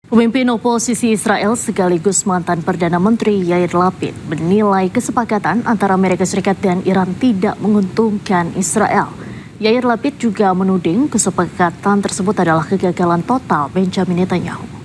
Pemimpin oposisi Israel sekaligus mantan Perdana Menteri Yair Lapid menilai kesepakatan antara Amerika Serikat dan Iran tidak menguntungkan Israel. Yair Lapid juga menuding kesepakatan tersebut adalah kegagalan total Benjamin Netanyahu.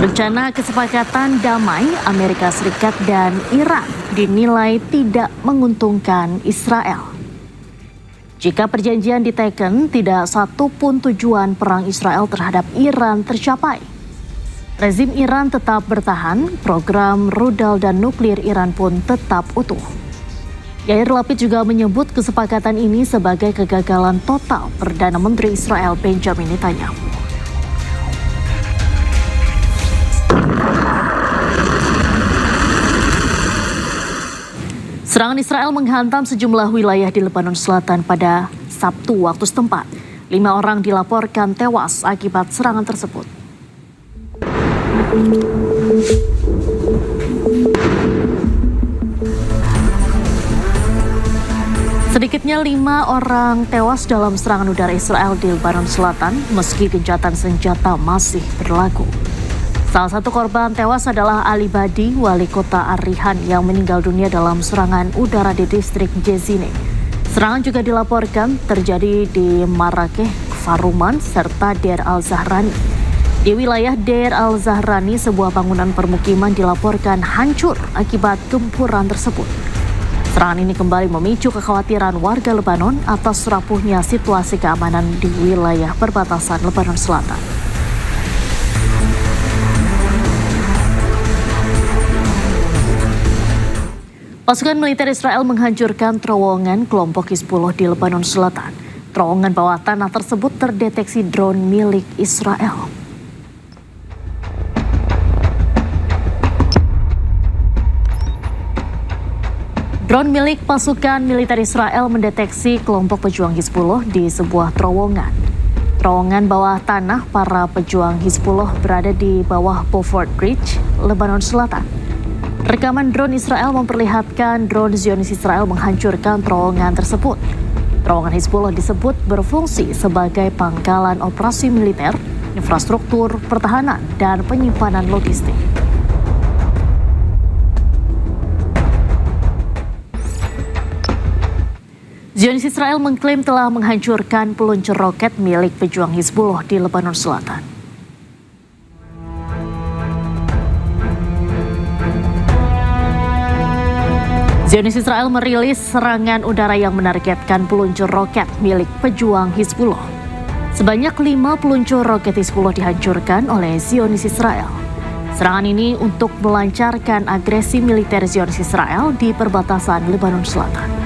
Rencana kesepakatan damai Amerika Serikat dan Iran dinilai tidak menguntungkan Israel. Jika perjanjian diteken, tidak satu pun tujuan perang Israel terhadap Iran tercapai. Rezim Iran tetap bertahan, program rudal dan nuklir Iran pun tetap utuh. Yair Lapid juga menyebut kesepakatan ini sebagai kegagalan total Perdana Menteri Israel Benjamin Netanyahu. Serangan Israel menghantam sejumlah wilayah di Lebanon Selatan pada Sabtu waktu setempat. 5 orang dilaporkan tewas akibat serangan tersebut. Sedikitnya 5 orang tewas dalam serangan udara Israel di Lebanon Selatan meski gencatan senjata masih berlaku. Salah satu korban tewas adalah Ali Badi, wali kota Ar-Rihan yang meninggal dunia dalam serangan udara di distrik Jezine. Serangan juga dilaporkan terjadi di Marakeh, Faruman, serta Deir al-Zahrani. Di wilayah Deir al-Zahrani, sebuah bangunan permukiman dilaporkan hancur akibat gempuran tersebut. Serangan ini kembali memicu kekhawatiran warga Lebanon atas rapuhnya situasi keamanan di wilayah perbatasan Lebanon Selatan. Pasukan militer Israel menghancurkan terowongan kelompok Hizbullah di Lebanon Selatan. Terowongan bawah tanah tersebut terdeteksi drone milik Israel. Drone milik pasukan militer Israel mendeteksi kelompok pejuang Hizbullah di sebuah terowongan. Terowongan bawah tanah para pejuang Hizbullah berada di bawah Beaufort Bridge, Lebanon Selatan. Rekaman drone Israel memperlihatkan drone Zionis Israel menghancurkan terowongan tersebut. Terowongan Hizbullah disebut berfungsi sebagai pangkalan operasi militer, infrastruktur, pertahanan, dan penyimpanan logistik. Zionis Israel mengklaim telah menghancurkan peluncur roket milik pejuang Hizbullah di Lebanon Selatan. Zionis Israel merilis serangan udara yang menargetkan peluncur roket milik pejuang Hizbullah. Sebanyak 5 peluncur roket Hizbullah dihancurkan oleh Zionis Israel. Serangan ini untuk melancarkan agresi militer Zionis Israel di perbatasan Lebanon Selatan.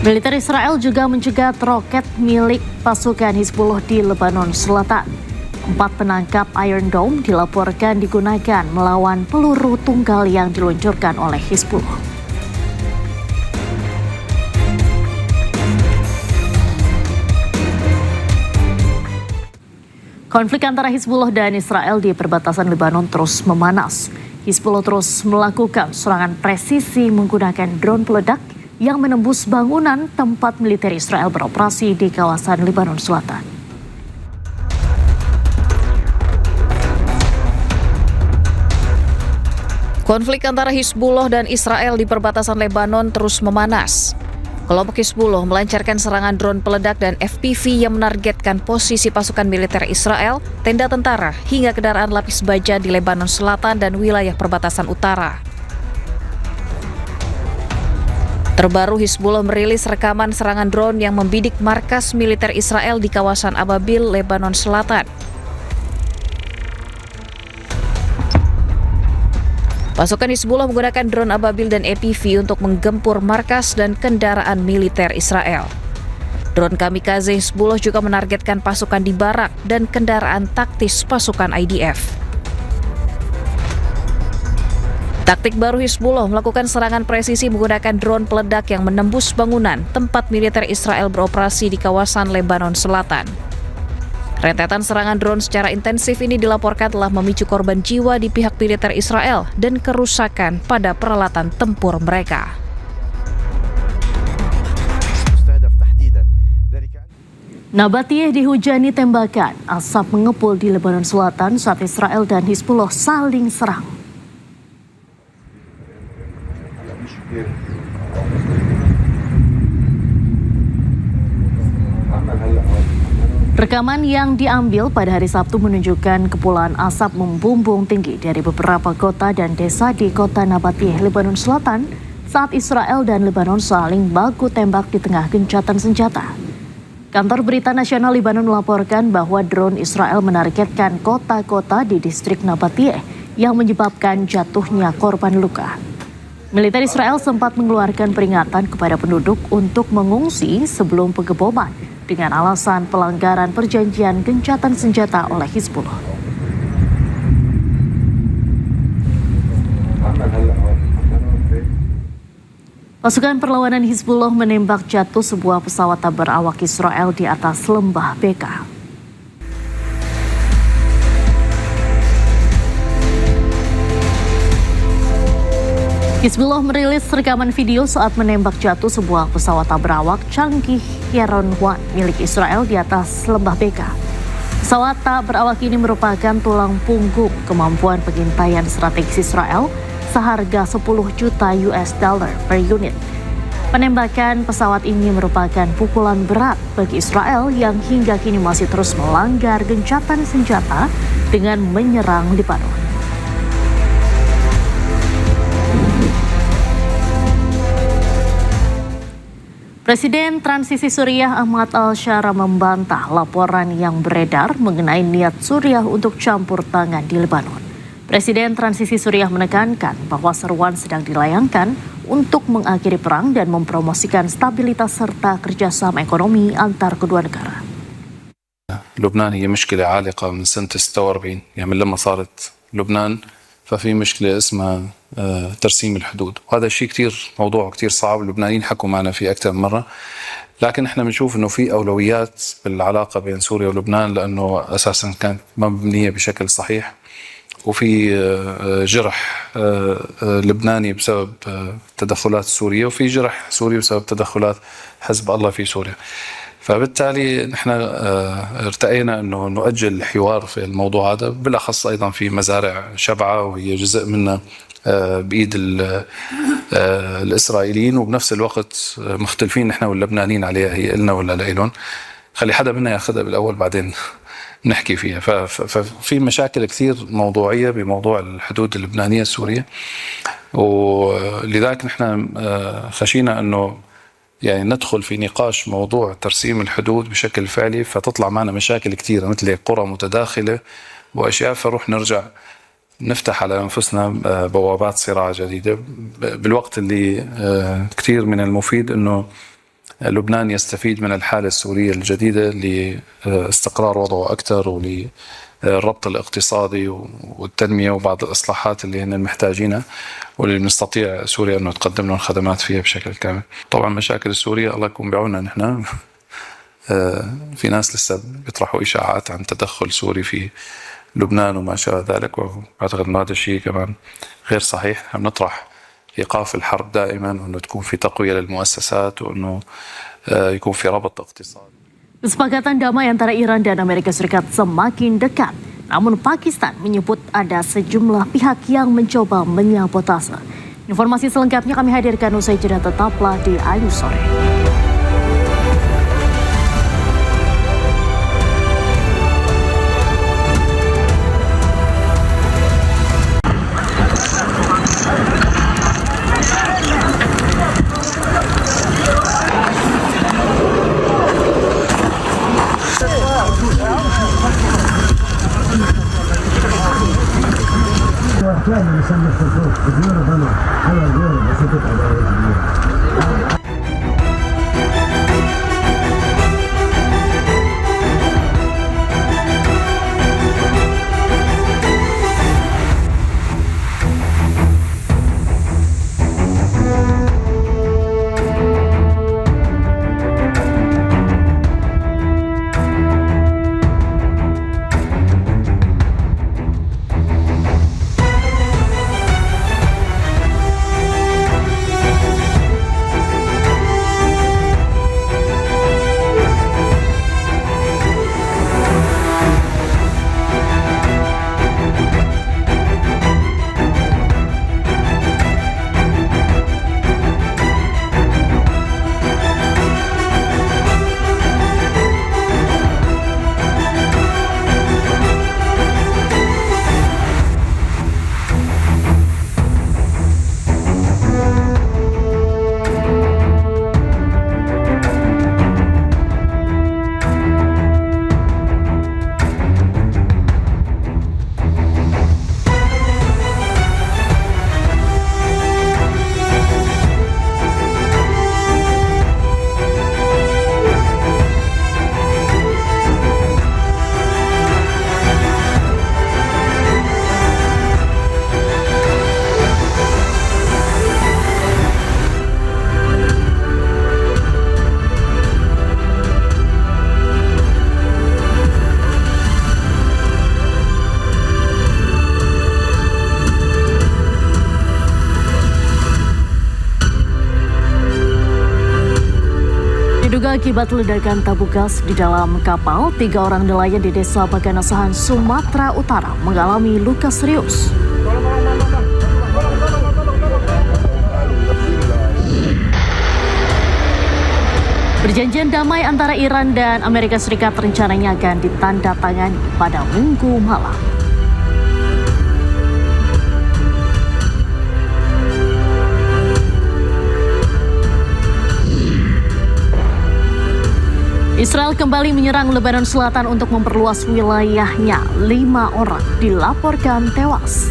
Militer Israel juga mencegat roket milik pasukan Hizbullah di Lebanon Selatan. 4 penangkap Iron Dome dilaporkan digunakan melawan peluru tunggal yang diluncurkan oleh Hizbullah. Konflik antara Hizbullah dan Israel di perbatasan Lebanon terus memanas. Hizbullah terus melakukan serangan presisi menggunakan drone peledak yang menembus bangunan tempat militer Israel beroperasi di kawasan Lebanon Selatan. Konflik antara Hizbullah dan Israel di perbatasan Lebanon terus memanas. Kelompok Hizbullah melancarkan serangan drone peledak dan FPV yang menargetkan posisi pasukan militer Israel, tenda tentara, hingga kendaraan lapis baja di Lebanon Selatan dan wilayah perbatasan utara. Terbaru, Hizbullah merilis rekaman serangan drone yang membidik markas militer Israel di kawasan Ababil, Lebanon Selatan. Pasukan Hizbullah menggunakan drone Ababil dan FPV untuk menggempur markas dan kendaraan militer Israel. Drone kamikaze Hizbullah juga menargetkan pasukan di Barak dan kendaraan taktis pasukan IDF. Taktik baru Hizbullah melakukan serangan presisi menggunakan drone peledak yang menembus bangunan tempat militer Israel beroperasi di kawasan Lebanon Selatan. Rentetan serangan drone secara intensif ini dilaporkan telah memicu korban jiwa di pihak militer Israel dan kerusakan pada peralatan tempur mereka. Nabatiyeh dihujani tembakan, asap mengepul di Lebanon Selatan saat Israel dan Hizbullah saling serang. Rekaman yang diambil pada hari Sabtu menunjukkan kepulan asap membumbung tinggi dari beberapa kota dan desa di kota Nabatiyeh, Lebanon Selatan saat Israel dan Lebanon saling baku tembak di tengah gencatan senjata. Kantor Berita Nasional Lebanon melaporkan bahwa drone Israel menargetkan kota-kota di distrik Nabatiyeh yang menyebabkan jatuhnya korban luka. Militer Israel sempat mengeluarkan peringatan kepada penduduk untuk mengungsi sebelum pengeboman dengan alasan pelanggaran perjanjian gencatan senjata oleh Hizbullah. Pasukan perlawanan Hizbullah menembak jatuh sebuah pesawat tak berawak Israel di atas lembah Beka. Hizbullah merilis rekaman video saat menembak jatuh sebuah pesawat tak berawak canggih Heron 1 milik Israel di atas lembah Beka. Pesawat tak berawak ini merupakan tulang punggung kemampuan pengintaian strategis Israel seharga 10 juta US dollar per unit. Penembakan pesawat ini merupakan pukulan berat bagi Israel yang hingga kini masih terus melanggar gencatan senjata dengan menyerang Lebanon. Presiden Transisi Suriah Ahmad al-Shara membantah laporan yang beredar mengenai niat Suriah untuk campur tangan di Lebanon. Presiden Transisi Suriah menekankan bahwa seruan sedang dilayangkan untuk mengakhiri perang dan mempromosikan stabilitas serta kerjasama ekonomi antar kedua negara. لبنان هي مشكلة عالقة من سنة 46 يعني من لما صارت لبنان ففي مشكلة اسمها ترسيم الحدود، وهذا الشيء كتير موضوع كتير صعب. اللبنانيين حكوا معنا فيه أكثر من مرة، لكن احنا بنشوف انه في اولويات بالعلاقة بين سوريا ولبنان لانه اساسا كانت مبنية بشكل صحيح، وفي جرح لبناني بسبب التدخلات السورية، وفي جرح سوري بسبب تدخلات حزب الله في سوريا. فبالتالي نحن ارتأينا انه نؤجل الحوار في الموضوع هذا، بالاخص ايضا في مزارع شبعة وهي جزء منها بايد الاسرائيليين، وبنفس الوقت مختلفين نحن واللبنانيين عليها، هي إلنا ولا لإلهم. خلي حدا منا ياخذها بالاول بعدين نحكي فيها. ففي مشاكل كثير موضوعية بموضوع الحدود اللبنانية السورية، ولذلك نحن خشينا انه يعني ندخل في نقاش موضوع ترسيم الحدود بشكل فعلي فتطلع معنا مشاكل كثيرة مثل قرى متداخلة واشياء، فنروح نرجع نفتح على أنفسنا بوابات صراع جديدة، بالوقت اللي كثير من المفيد أنه لبنان يستفيد من الحالة السورية الجديدة لاستقرار وضعه أكثر وللربط الاقتصادي والتنمية وبعض الإصلاحات اللي هن محتاجينها واللي بنستطيع سوريا أنه تقدم لهم خدمات فيها بشكل كامل. طبعا مشاكل سوريا الله يكون بعوننا نحن. في ناس لسه بيطرحوا إشاعات عن تدخل سوري في لبنان وما شابه ذلك، واعتقد انه هذا الشيء كمان غير صحيح. احنا بنطرح ايقاف الحرب دائما، وانه تكون في تقوية للمؤسسات، وانه يكون في ربط اقتصادي. Kesepakatan damai antara Iran dan Amerika Serikat semakin dekat, namun Pakistan menyebut ada sejumlah pihak yang mencoba menyabotase. Informasi selengkapnya kami hadirkan usai jeda, tetaplah di Ayu Sore. كان يسمى الخطوط بدون ضمان على غير بسيطة على Akibat ledakan tabung gas di dalam kapal, 3 orang nelayan di desa Baganasahan, Sumatera Utara mengalami luka serius. Perjanjian damai antara Iran dan Amerika Serikat rencananya akan ditandatangani pada Minggu malam. Israel kembali menyerang Lebanon Selatan untuk memperluas wilayahnya. 5 orang dilaporkan tewas.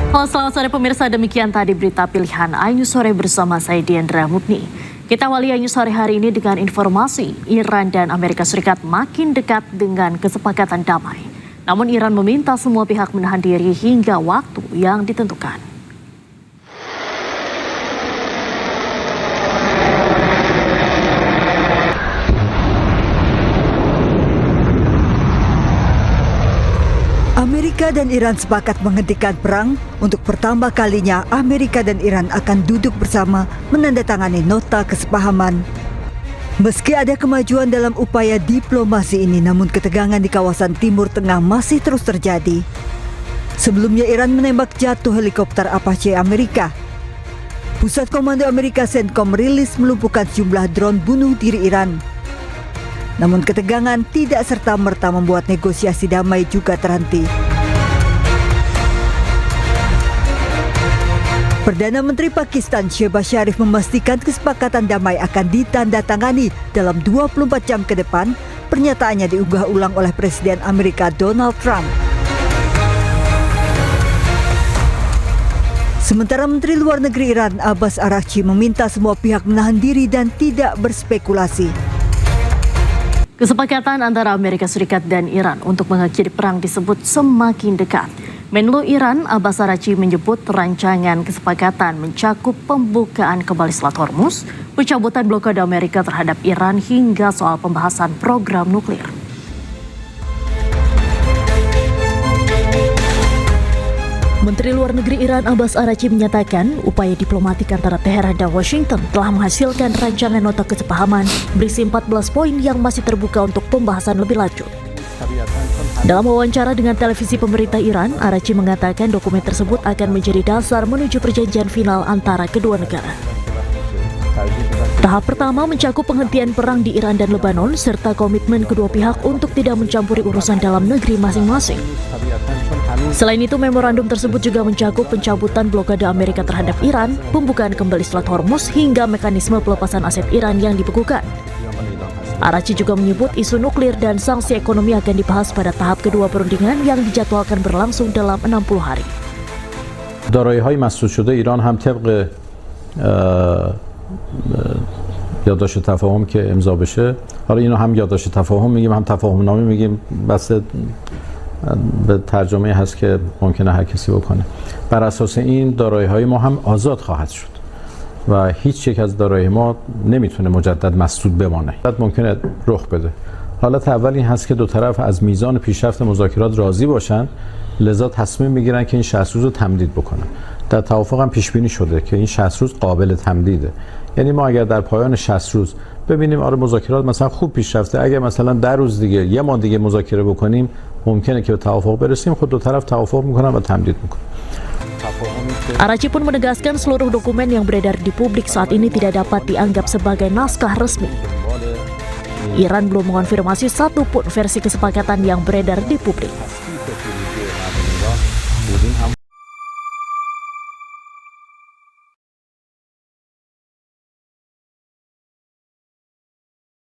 Halo, selamat sore pemirsa, demikian tadi berita pilihan iNews Sore bersama saya Diandra Mukni. Kita awali iNews Sore hari ini dengan informasi Iran dan Amerika Serikat makin dekat dengan kesepakatan damai. Namun Iran meminta semua pihak menahan diri hingga waktu yang ditentukan. Amerika dan Iran sepakat menghentikan perang. Untuk pertama kalinya, Amerika dan Iran akan duduk bersama menandatangani nota kesepahaman. Meski ada kemajuan dalam upaya diplomasi ini, namun ketegangan di kawasan Timur Tengah masih terus terjadi. Sebelumnya Iran menembak jatuh helikopter Apache Amerika. Pusat Komando Amerika CENTCOM merilis melumpuhkan sejumlah drone bunuh diri Iran. Namun ketegangan tidak serta-merta membuat negosiasi damai juga terhenti. Perdana Menteri Pakistan Shehbaz Sharif memastikan kesepakatan damai akan ditandatangani dalam 24 jam ke depan. Pernyataannya diunggah ulang oleh Presiden Amerika Donald Trump. Sementara Menteri Luar Negeri Iran Abbas Araghchi meminta semua pihak menahan diri dan tidak berspekulasi. Kesepakatan antara Amerika Serikat dan Iran untuk mengakhiri perang disebut semakin dekat. Menlu Iran Abbas Araghchi menyebut rancangan kesepakatan mencakup pembukaan kembali Selat Hormuz, pencabutan blokade Amerika terhadap Iran hingga soal pembahasan program nuklir. Menteri Luar Negeri Iran Abbas Araghchi menyatakan upaya diplomatik antara Teheran dan Washington telah menghasilkan rancangan nota kesepahaman berisi 14 poin yang masih terbuka untuk pembahasan lebih lanjut. Dalam wawancara dengan televisi pemerintah Iran, Araghchi mengatakan dokumen tersebut akan menjadi dasar menuju perjanjian final antara kedua negara. Tahap pertama mencakup penghentian perang di Iran dan Lebanon serta komitmen kedua pihak untuk tidak mencampuri urusan dalam negeri masing-masing. Selain itu, memorandum tersebut juga mencakup pencabutan blokade Amerika terhadap Iran, pembukaan kembali Selat Hormuz hingga mekanisme pelepasan aset Iran yang dibekukan. Araghchi juga menyebut isu nuklir dan sanksi ekonomi akan dibahas pada tahap kedua perundingan yang dijadwalkan berlangsung dalam 60 hari. دارایی‌های مسدود شده ایران هم طبق یادداشت تفاهم که امضا بشه، حالا اینو هم یادداشت تفاهم میگیم هم تفاهم نامه میگیم، بس به ترجمه هست که ممکنه هر کسی بکنه. بر اساس این دارایی‌های ما هم آزاد خواهد شد و هیچ یک از دارایی ما نمیتونه مجدد مسدود بمانه. ممکنه رخ بده. حالت اول این هست که دو طرف از میزان پیشرفت مذاکرات راضی باشن، لذا تصمیم میگیرن که این 60 روز رو تمدید بکنن. در توافق هم پیش بینی شده که این 60 روز قابل تمدیده. یعنی ما اگر در پایان 60 روز ببینیم آره مذاکرات مثلا خوب پیشرفته، اگر مثلا 10 روز دیگه یه ماه دیگه مذاکره بکنیم ممکنه که به توافق برسیم، خود دو طرف توافق میکنن و تمدید میکنن. Araghchi pun menegaskan seluruh dokumen yang beredar di publik saat ini tidak dapat dianggap sebagai naskah resmi. Iran belum mengonfirmasi satupun versi kesepakatan yang beredar di publik.